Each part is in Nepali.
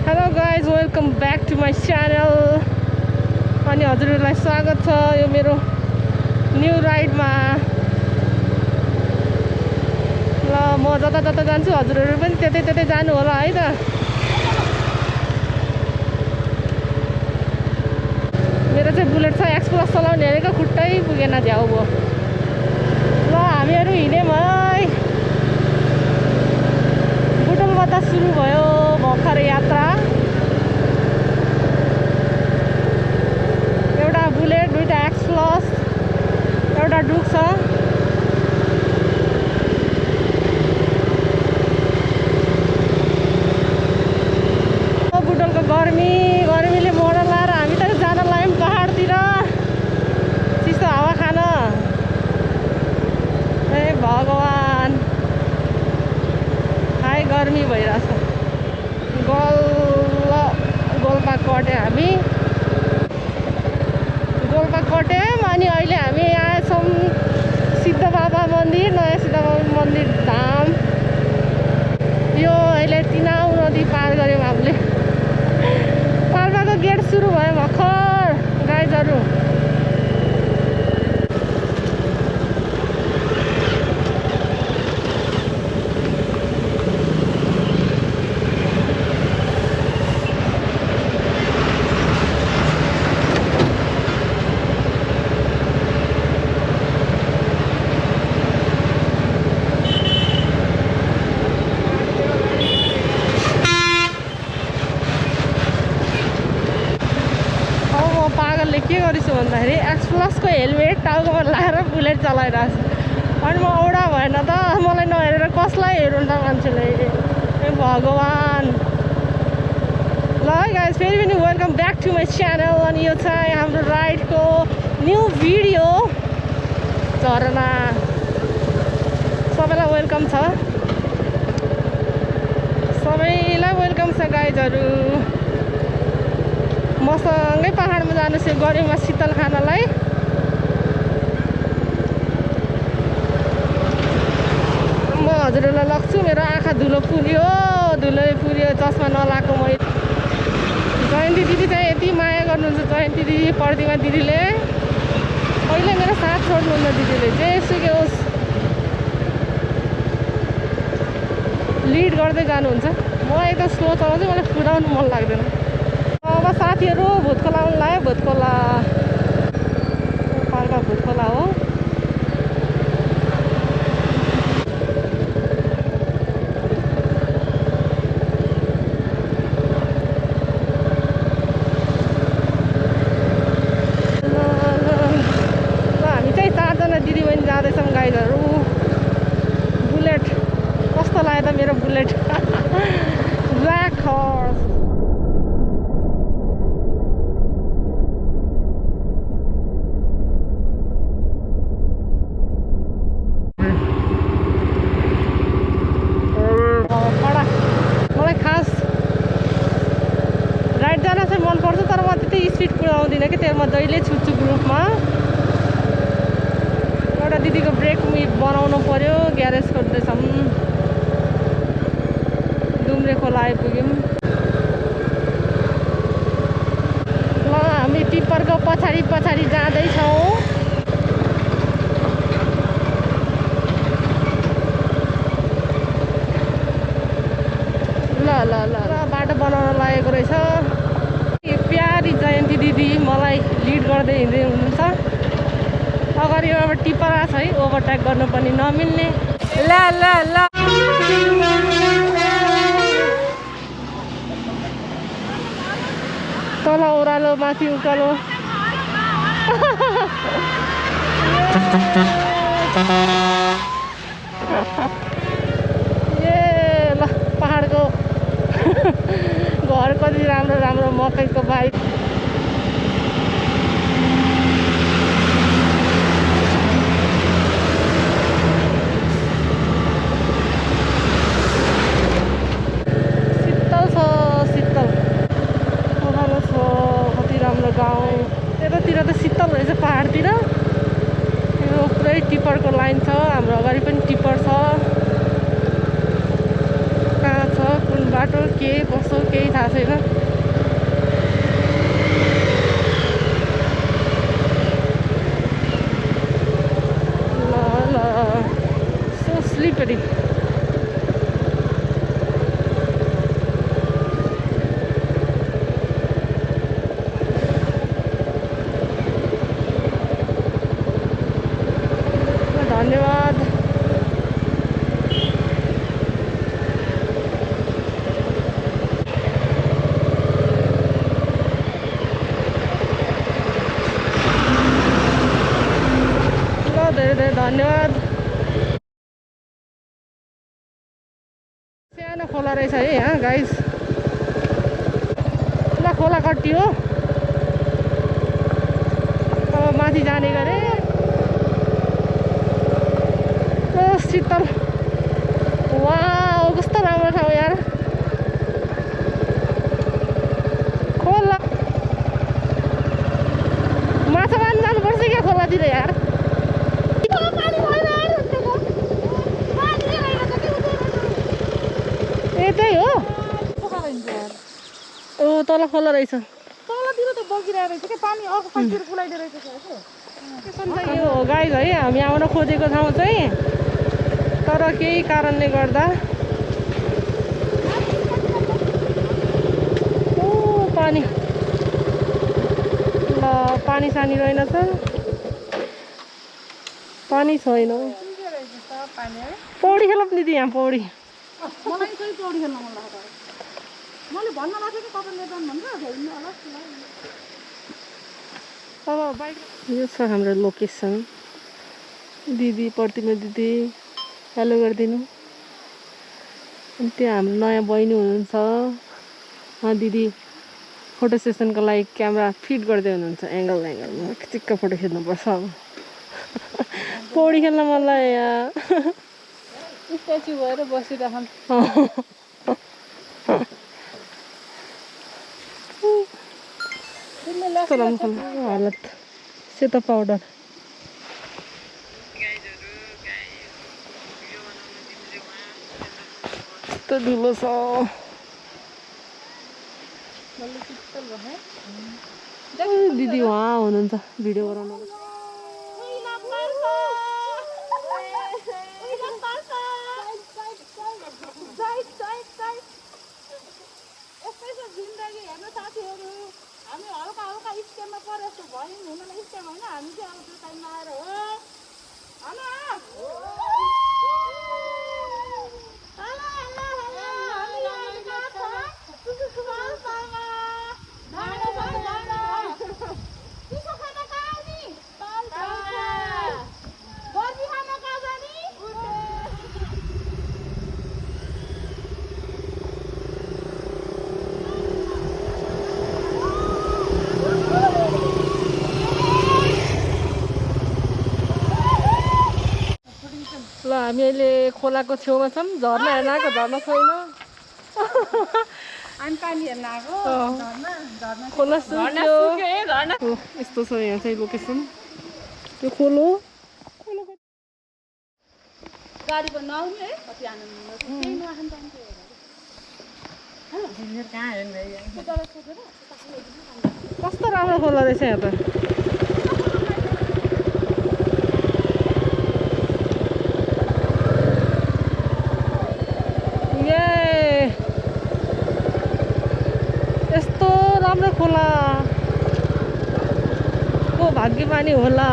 Hello guys welcome back to my channel. अनि हजुरहरूलाई स्वागत छ यो मेरो न्यू राइडमा। ल म जता जता जान्छु हजुरहरू पनि त्यतै त्यतै जानु होला है त। मेरो चाहिँ बुलेट छ, एक्स प्लस चलाउने अरेको खुट्टै पुगेन झ्याउ भयो। ल हामीहरू हिँड्यौँ है। बुटोलबाट सुरु भयो भर्खर यात्रा। एउटा बुलेट, दुईटा एक्स प्लस, एउटा डुक छ। बुटोलको गर्मीले मोडल लाएर हामी त जान लाग्यौँ पहाडतिर चिसो हावा खान। ए भगवान, हाई गर्मी भइरहेछ। गोल्पा कट्यौँ हामी, गोल्पा कट्यौँ। अनि अहिले हामी आएछौँ सिद्ध बाबा मन्दिर, नयाँ सिद्ध बाबा मन्दिर धाम। यो अहिले तिनाउ नदी पार गऱ्यौँ हामीले। पाल्पाको गेट सुरु भयो भर्खर गाइजहरू। पागलले के गरिछु भन्दाखेरि एक्स प्लसको हेलमेट टाउकोमा लगाएर बुलेट चलाइरहेको छु। अनि म औडा भएन त, मलाई नहेरेर कसलाई हेर्नु त मान्छेले। ए भगवान। ल है गाइज, फेरि पनि welcome back to my channel. अनि यो चाहिँ हाम्रो राइडको न्यू भिडियो। झरना सबैलाई वेलकम छ, सबैलाई वेलकम छ गाइजहरू। मसँगै पहाडमा जानु छ गर्मीमा शीतल खानलाई। म हजुरहरूलाई लग्छु। मेरो आँखा धुलो पुग्यो, चस्मा नलाएको मैले। जयन्ती दिदी चाहिँ यति माया गर्नुहुन्छ, जयन्ती दिदी, प्रतिमा दिदीले। अहिले मेरो साथ छोड्नुहुन्न दिदीले, जेसुकै होस् लिड गर्दै जानुहुन्छ। म एकदम स्लो चलाउँछु, मलाई कुदाउनु मन लाग्दैन। अब साथीहरू भुतखोला आउनु लाग्यो। भुतखोला पाल्पा भुतखोला हो। हामी चाहिँ 4जना दिदीबहिनी जाँदैछौँ गाइजहरू। बुलेट कस्तो लाग्यो त मेरो बुलेट? Black horse. मनपर्छ तर म त्यति स्पिड कुदाउँदिनँ कि, त्यहाँ म जहिले छुट्छु ग्रुपमा। एउटा दिदीको ब्रेक बनाउनु पर्यो, ग्यारेज खोज्दैछौँ। डुम्रे खोला आइपुग्यौँ। ल हामी टिप्परको पछाडि पछाडि जाँदैछौँ। ल ल ल बाटो बनाउन लागेको रहेछ। प्यारी जयन्ती दिदी मलाई लिड गर्दै हिँड्दै हुनुहुन्छ। अगाडि अब टिप्पर आएको छ है, ओभरटेक गर्नु पनि नमिल्ने। ल ल ल तल ओह्रालो माथि उकालो। ए ल पहाडको घर कति राम्रो राम्रो मकैको बाइक। शीतल छ, शीतल उकालो छ। कति राम्रो गाउँ। त्यतातिर त शीतल रहेछ पहाडतिर। यो पुरै टिप्परको लाइन छ, हाम्रो अगाडि पनि टिप्पर छ। कहाँ छ कुन बाटो के कसो केही थाहा छैन। ल ल सो स्लिपरी। धन्यवाद। धेरै धेरै धन्यवाद। सानो खोला रहेछ है यहाँ गाइस। ल खोला कट्टियो, अब माथि जाने गरे। ओ शीतल, वाउ कस्तो राम्रो ठाउँ यार। खोला माछा मार्न जानुपर्छ क्या खोलातिर यार। त्यही हो। ओ तल खोला रहेछ। तलतिर त बगिरहेको रहेछ के पानी अर्को साइडतिर कुलाइदिएर रहेछ यो हो गाइस है हामी आउन खोजेको ठाउँ चाहिँ, तर केही कारणले गर्दा ओ पानी ल पानी सानी रहेनछ, पानी छैन। पौडी खेल्न पनि यहाँ पौडी। मलाई चाहिँ पौडी खेल्न मन लाग्छ। मैले भन्न लागेको कपाल लेदन भन्छ होइन होला। अब बाइक यो छ हाम्रो लोकेसन। दिदी प्रतिमा दिदी हेलो गरिदिनु। अनि त्यो हाम्रो नयाँ बहिनी हुनुहुन्छ दिदी, फोटो सेसनको लागि क्यामेरा फिट गर्दै हुनुहुन्छ। एङ्गलमा चिक्क फोटो खिच्नुपर्छ अब। पौडी खेल्न मन लाग्यो यहाँ। स्ट्याचु भएर बसिरहन्। हालत सेतो पाउडर। यस्तो धुलो छ। दिदी उहाँ हुनुहुन्छ भिडियो बनाउनु। हामी हल्का हल्का स्टेममा परे जस्तो भयो नि। हुन स्टेम होइन, हामी चाहिँ अब त्यो टाइममा आएर हो ल हामी अहिले खोलाको छेउमा छौँ। झर्ना हेर्न आएको, झर्ना छैन। हामी पानी हेर्न आएको। खोला सुक्यो। यस्तो छ यहाँ चाहिँ लोकेसन। त्यो खोलो गाडीको नआउने है कति आनन्द। कस्तो राम्रो खोला रहेछ यहाँ त। यस्तो राम्रो खोला को भाग्यमानी होला।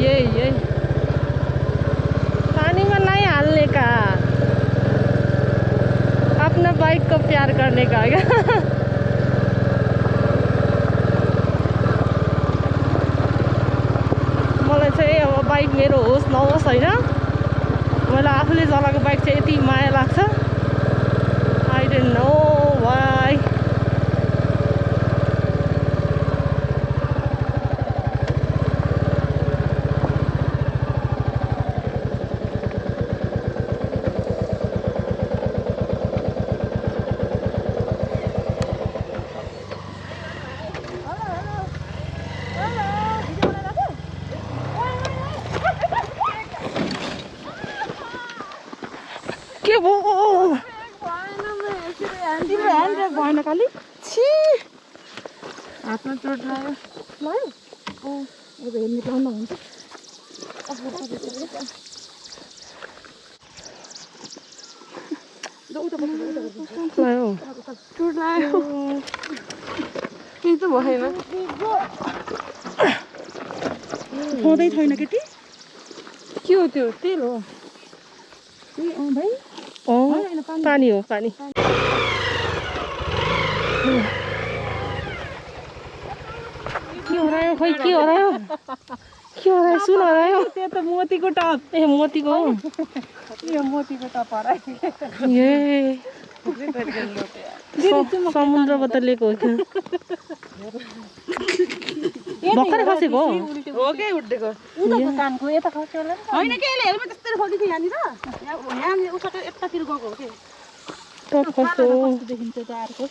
ये पानी में नहीं हालने का, अपना बाइक को प्यार करने का क्या। मलाई चाहिँ अब बाइक मेरो होस् नहोस् होइन, मलाई आफूले चलाएको बाइक चाहिँ यति माया लाग्छ। I don't know why. के भयो तिम्रो ह्यान्ड ब्रेक भएन खालि छि हातमा चोट लाग्यो लाग्यो अब हेलमेट लाउनु हुन्छ लाग्यो चोट लाग्यो केही त भएन हुँदै छैन केटी के हो त्यो तेल हो भाइ पानी हो पानी के हो रह्यो खोइ के हो रह्यो सुन हो रह्यो त्यो त मोतीको टप ए मोतीको हो यो मोतीको टप हरायो ए समुद्रबाट लिएको हो क्या भर्खर खसेको हो के उठेको उनीहरूको कानको यता खस्यो होला होइन के यसले हेलमेट त्यस्तै खोलिदियो यहाँनिर यहाँ उता यतातिर गएको हो कि टप खस्यो देखिन्छ त अर्को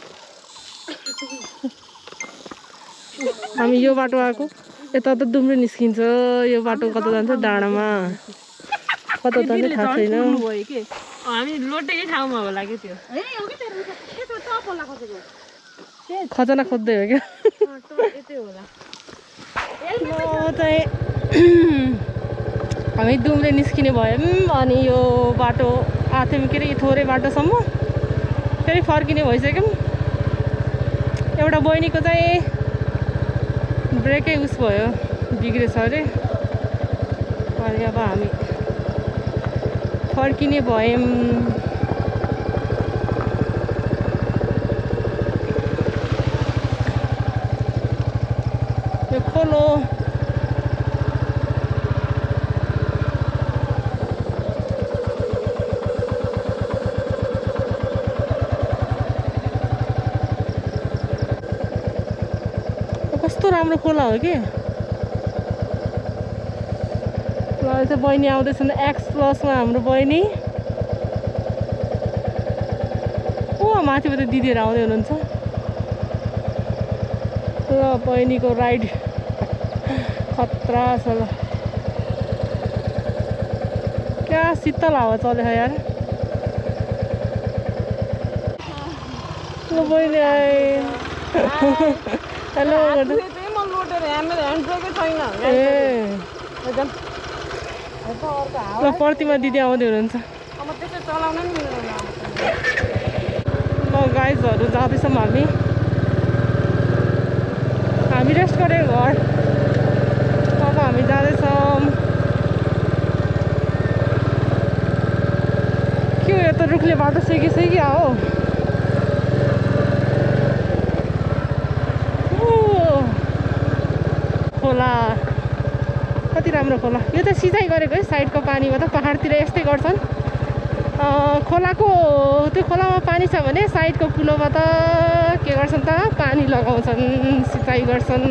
हामी यो बाटो आएको यता त दुम्रे निस्किन्छ यो बाटो कता जान्छ डाँडामा कता जान्छ थाहा छैन भयो कि हामी लोटेकै ठाउँमा होला कि त्यो खजना खोज्दै हो क्या यतै होला चाहिँ हामी दुम्रे निस्किने भयौँ अनि यो बाटो आएको थियौँ के अरे थोरै बाटोसम्म फेरि फर्किने भइसक्यौँ एउटा बहिनीको चाहिँ ब्रेकै उस भयो बिग्रेछ अरे अनि अब हामी फर्किने भयौँ यो खोलो कस्तो राम्रो खोला हो कि ल चाहिँ बहिनी आउँदैछन् एक्स प्लसमा हाम्रो बहिनी ओ माथिबाट दिदीहरू आउँदै हुनुहुन्छ र बहिनीको राइड खतरा छ ल क्या शीतल हावा चलेछ यार ल बहिनी आए हेलो लोटेर ह्यान्ड ब्रेकै छैन ए ल प्रतिमा दिदी आउँदै हुनुहुन्छ अब त्यसै चलाउन नि मिल्दैन ल गाइजहरू जाँदैछौँ हामी रेस्ट गरेर घर अब हामी जाँदैछौँ के हो यो त रुखले बाटो सेकी आओ खोला कति राम्रो खोला यो त सिँचाइ गरेको है साइडको पानीबाट पहाडतिर यस्तै गर्छन् खोलाको त्यो खोलामा पानी छ भने साइडको कुलोबाट के गर्छन् त पानी लगाउँछन् सिँचाइ गर्छन्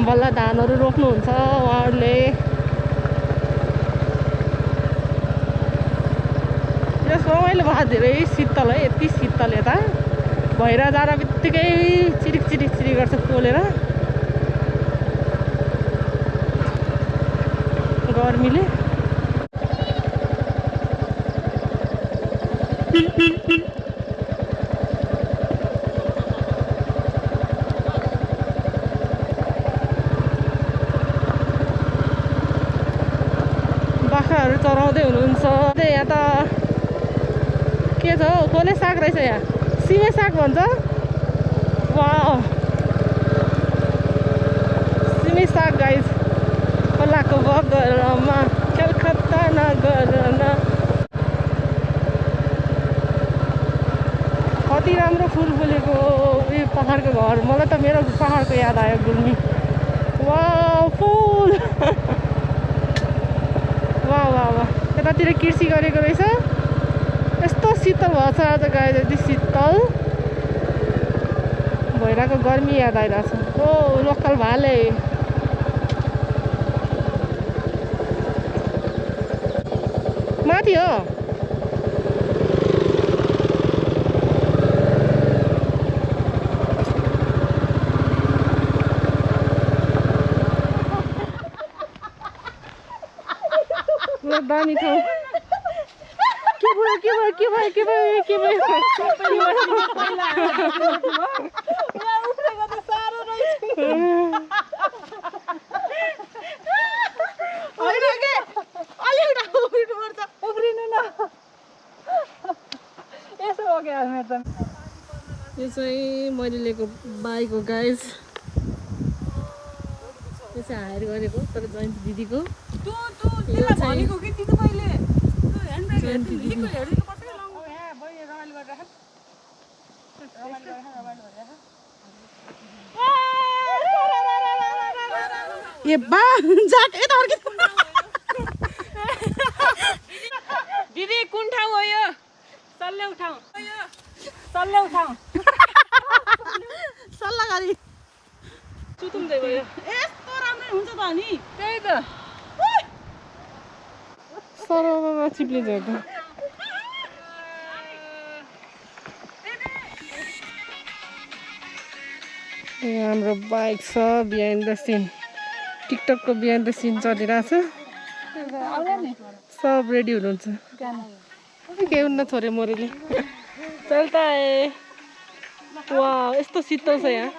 बल्ल धानहरू रोप्नुहुन्छ उहाँहरूले यसको रमाइलो भयो धेरै शीतल है यति शीतल यता भएर जाँदा बित्तिकै चिरिक गर्छ पोलेर गर्मीले बाख्राहरू चराउँदै हुनुहुन्छ यहाँ त के छ हौ खोले साग रहेछ यहाँ सिमे साग भन्छ वाउ सिमे साग गाइस खोलाको बगरमा कलकत्ता नगर कति राम्रो फुल फुलेको उयो पहाडको घर मलाई त मेरो पहाडको याद आयो गुल्मी वाउ फुल वाह यतातिर कृषि गरेको रहेछ यस्तो शीतल भएको छ आज गाई यति शीतल भइरहेको गर्मी याद आइरहेको छ ओ लोकल भाले माथि हो दामी ठाउँ के भयो यो चाहिँ मैले लिएको बाइक हो गाइस। यो चाहिँ हायर गरेको तर जयन्ती दिदीको। ए बा जाट यता अर्के दिदी कुन ठाउँ हो यो? सल्लेउ ठाउँ सल्लेउ ठाउँ सल्लाहकारी सुतुम्दै भयो। यस्तो राम्रै हुन्छ त नि त्यही त सररमा चिप्लिन्छ त। हाम्रो बाइक छ बिहाइन्ड द सिन। टिकटकको बिहाइन्ड द सिन चलिरहेछ। सब रेडी हुनुहुन्छ। केही हुन्न छोरे मोरीले। चल्ता है। वा यस्तो शीतल छ यहाँ।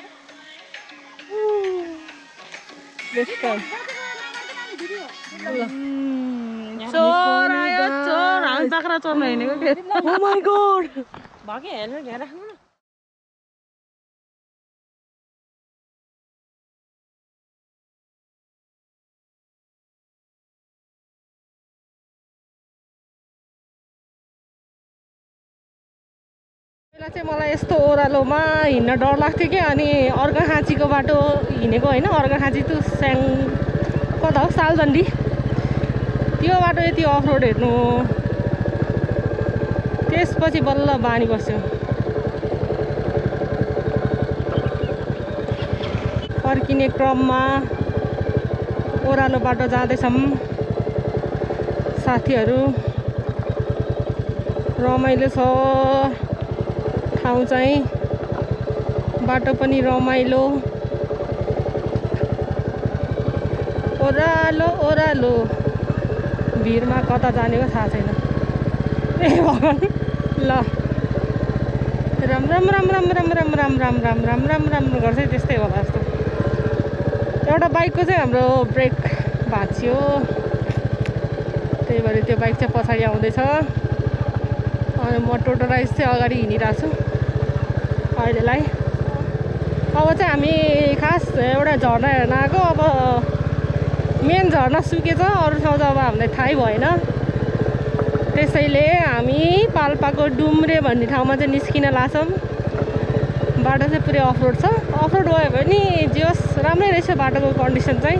चोर आयो चोर हामी बाख्रा चोर्न हिँडेको के Oh my god! भके हेर्नु घेरा राख्नु न। पहिला चाहिँ मलाई यस्तो ओह्रालोमा हिँड्न डर लाग्थ्यो कि अनि अर्घाखाँचीको बाटो हिँडेको होइन। अर्घाखाँची टु स्याङ कता हो सालजन्डी त्यो बाटो यति अफ रोड हेर्नु। त्यसपछि बल्ल बानी बस्यो। फर्किने क्रममा ओह्रालो बाटो जाँदैछौँ साथीहरू। रमाइलो छ ठाउँ चाहिँ, बाटो पनि रमाइलो। ओह्रालो ओह्रालो भिरमा कता जाने हो थाहा छैन। ए भगवान् ल राम राम राम राम राम राम राम राम राम राम राम राम गर्छ त्यस्तै होला जस्तो। एउटा बाइकको चाहिँ हाम्रो ब्रेक भाँचियो, त्यही भएर त्यो बाइक चाहिँ पछाडि आउँदैछ अनि म टोटोराइज चाहिँ अगाडि हिँडिरहेको छु अहिलेलाई। अब चाहिँ हामी खास एउटा झर्ना हेर्न आएको। अब मेन झर्ना सुकेछ, अरू ठाउँ त अब हामीलाई थाहै भएन। त्यसैले हामी पाल्पाको डुम्रे भन्ने ठाउँमा चाहिँ निस्किन लाग्छौँ। बाटो चाहिँ पुरै अफरोड छ। अफरोड गयो भने जेहोस् राम्रै रहेछ बाटोको कन्डिसन चाहिँ।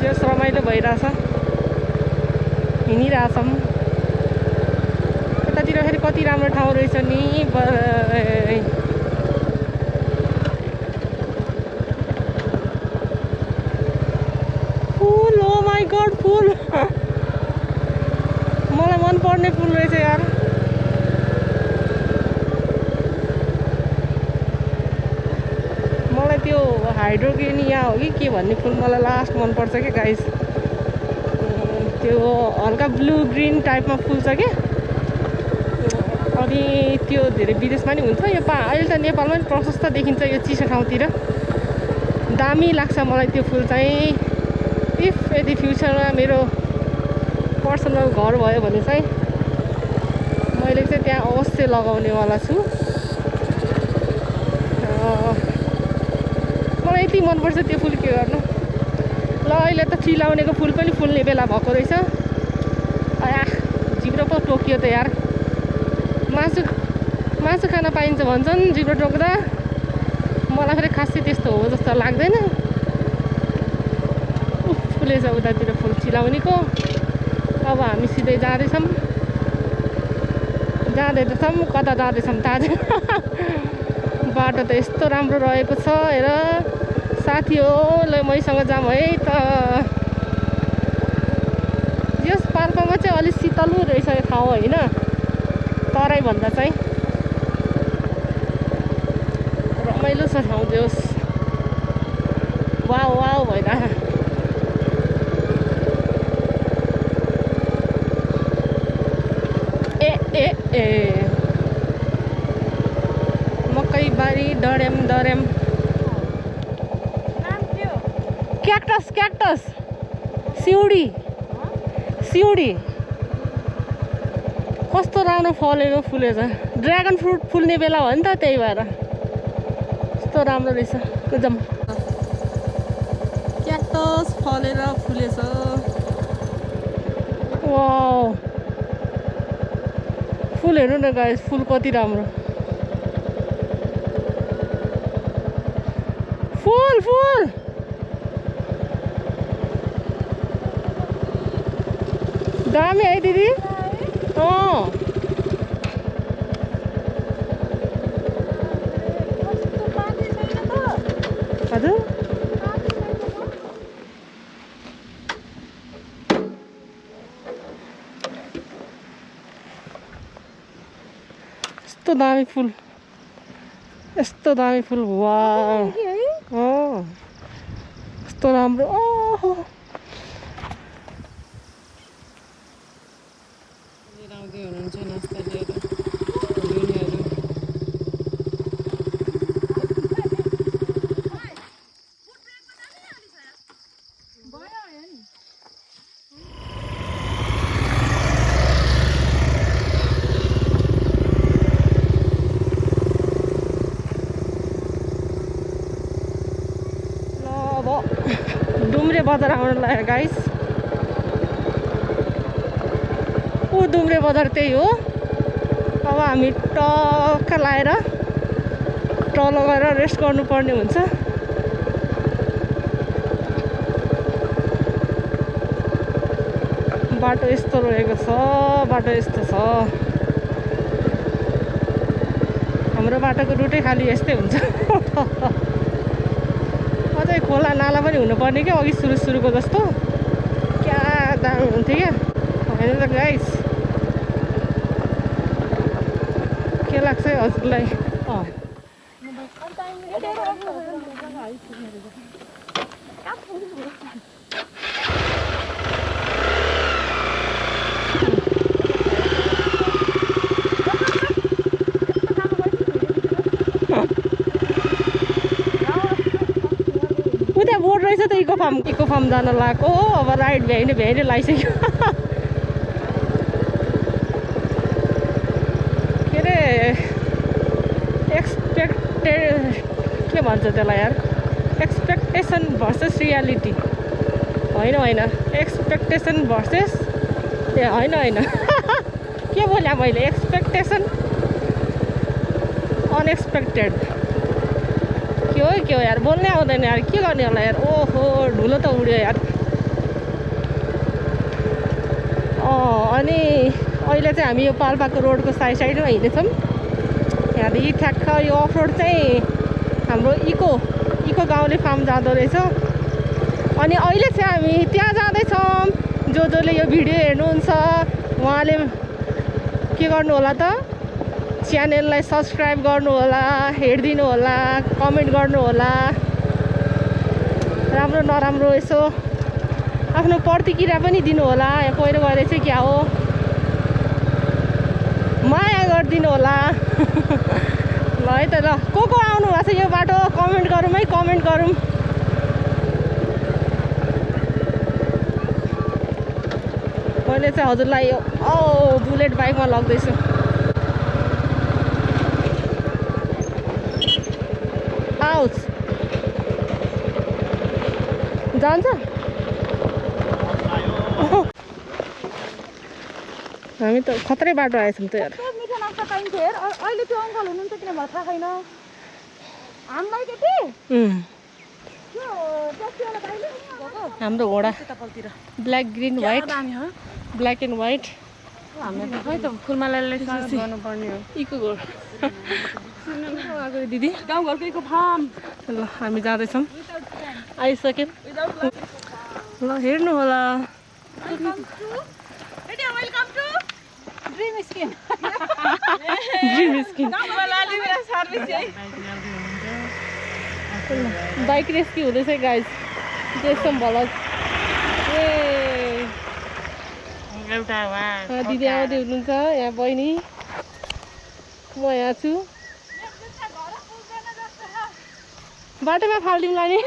जेहोस् रमाइलो भइरहेछ, हिँडिरहेछौँ। यतातिर फेरि कति राम्रो ठाउँ रहेछ नि। फुल, ओ माई गड फुल। मलाई मनपर्ने फुल रहेछ यार। मलाई त्यो हाइड्रोगेनिया हो कि के भन्ने फुल मलाई लास्ट मनपर्छ क्या गाइस। त्यो हल्का ब्लू ग्रिन टाइपमा फुल्छ क्या। अनि त्यो धेरै विदेशमा नि हुन्छ। यो अहिले त नेपालमा पनि प्रशस्त देखिन्छ यो चिसो ठाउँतिर। दामी लाग्छ मलाई त्यो फुल चाहिँ। इफ यदि फ्युचरमा मेरो पर्सनल घर भयो भने चाहिँ मैले चाहिँ त्यहाँ अवश्य लगाउनेवाला छु। मलाई यति मनपर्छ त्यो फुल, के गर्नु। ल अहिले त चिलाउनेको फुल पनि फुल्ने बेला भएको रहेछ। आया जिब्रो पो टोकियो त यार। मासु खान पाइन्छ भन्छन् जिब्रो टोक्दा। मलाई फेरि खासै त्यस्तो हो जस्तो लाग्दैन। फुलेछ उतातिर फुल चिलाउनेको। अब हामी सिधै जाँदैछौँ। कता जाँदैछौँ थाहा छैन। बाटो त यस्तो राम्रो रहेको छ हेर साथी हो। ल मैसँग जाऊँ है त। यस पाल्पामा चाहिँ अलिक शीतलु रहेछ यो ठाउँ होइन, तराई भन्दा चाहिँ रमाइलो छ ठाउँ। जोस् वाउ वाउ भइरहेको। मकैबारी डरेम क्याक्टस सिउडी कस्तो राम्रो फलेको फुलेछ ड्रागन फ्रुट फुल्ने बेला हो नि त त्यही भएर कस्तो राम्रो रहेछ एकदम क्याक्टस फलेर फुलेछ वाउ फुल हेर्नु न गाइस फुल कति राम्रो फुल दामी है दिदी हजुर यस्तो दामी फुल वाउ यस्तो राम्रो ओहो आउँदै हुनुहुन्छ नास्ता लिएर डुम्रे बजार आउनु लाग्यो गाइस डुम्रे बजार त्यही हो अब हामी टक्क लाएर तल गएर रेस्ट गर्नुपर्ने हुन्छ बाटो यस्तो रहेको छ हाम्रो बाटोको रुटै खालि यस्तै हुन्छ अझै खोला नाला पनि हुनुपर्ने क्या अघि सुरुको जस्तो क्या दामी हुन्थ्यो क्या होइन त गाइस के लाग्छ हजुरलाई उता बोर्ड रहेछ त इको फार्म जान लागेको हो अब राइड भ्याइने लगाइसक्यो के अरे के भन्छ त्यसलाई यार एक्सपेक्टेसन भर्सेस रियालिटी होइन एक्सपेक्टेसन भर्सेस होइन के बोले मैले एक्सपेक्टेसन अनएक्सपेक्टेड के हो यार बोल्नै आउँदैन यार के गर्ने होला यार ओहो ढुलो त उड्यो यार अनि अहिले चाहिँ हामी यो पाल्पाको रोडको साइडमा हिँडेछौँ यहाँदेखि ठ्याक्क यो अफ रोड चाहिँ हाम्रो इको गाउँले फार्म जाँदो रहेछ अनि अहिले चाहिँ हामी त्यहाँ जाँदैछौँ जसले यो भिडियो हेर्नुहुन्छ उहाँले के गर्नु होला त च्यानललाई सब्सक्राइब गर्नु होला हेरिदिनु होला कमेन्ट गर्नु होला राम्रो नराम्रो यसो आफ्नो प्रतिक्रिया पनि दिनु होला यहाँ पहिरो गएर चाहिँ क्या हो माया गरिदिनु होला ल है त ल को आउनु भएको छ यो बाटो कमेन्ट गरौँ है कमेन्ट गरौँ मैले चाहिँ हजुरलाई बुलेट बाइकमा लग्दैछु आउच जान्छ हामी त खत्रै बाटो आएछौँ त यार मिठो नास्ता पाइन्थ्यो हेर अहिले त्यो अङ्कल हुनुहुन्छ किन मलाई थाहा छैन हामीलाई केटी हाम्रो घोडा black green white black and white खै त फुलमालालाई स्वागत गर्नुपर्ने हो इको घोडा दिदी गाउँघरको इको फार्म ल हामी जाँदैछौँ आइसक्यौँ ल हेर्नु होला ड्रिम स्किन बाइक रेस्क्यु हुँदैछ गाइस देख्छौँ भलक ए एउटा दिदी आउँदै हुनुहुन्छ यहाँ बहिनी म यहाँ छु बाटोमा फालिदिउँला नि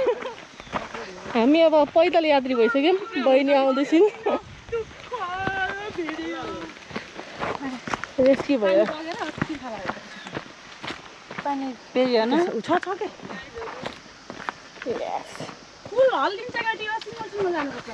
हामी अब पैदल यात्री भइसक्यौँ बहिनी आउँदैछिन् रेस्क्यु भयो पानी फेरि होइन छ के फुल हल्लिन्छ गाडी सिङ्गल सिङ्गल जानुपर्छ